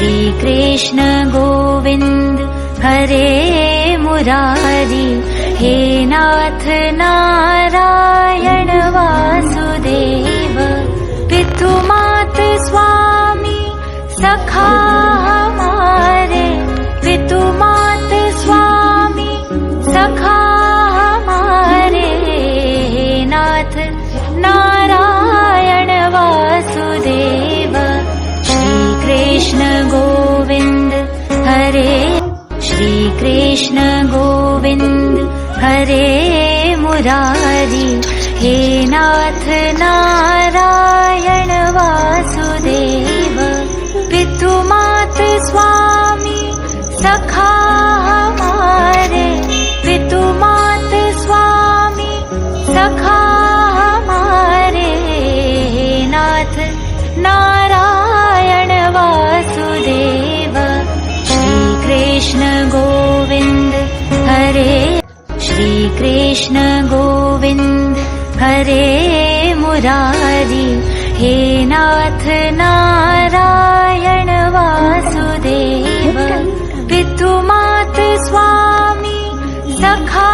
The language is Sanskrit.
श्री कृष्ण गोविंद हरे मुरारी, हे नाथ नारायण वासुदेव, पितु मात स्वामी सखा हमारे, पितु मात स्वामी सखा हमारे, हे नाथ नारायण वासुदेव। श्री कृष्ण गोविंद हरे, श्री कृष्ण गोविंद हरे मुरारी, हे नाथ नारायण वासुदेव, पितु मात स्वामी सखा हमारे, पितु मात स्वामी सखा हमारे, हे नाथ नारायण वासुदेव। श्री कृष्ण गोविंद हरे, श्री कृष्ण गोविंद हरे मुरारी, हे नाथ नारायण वासुदेव, पितु मात स्वामी सखा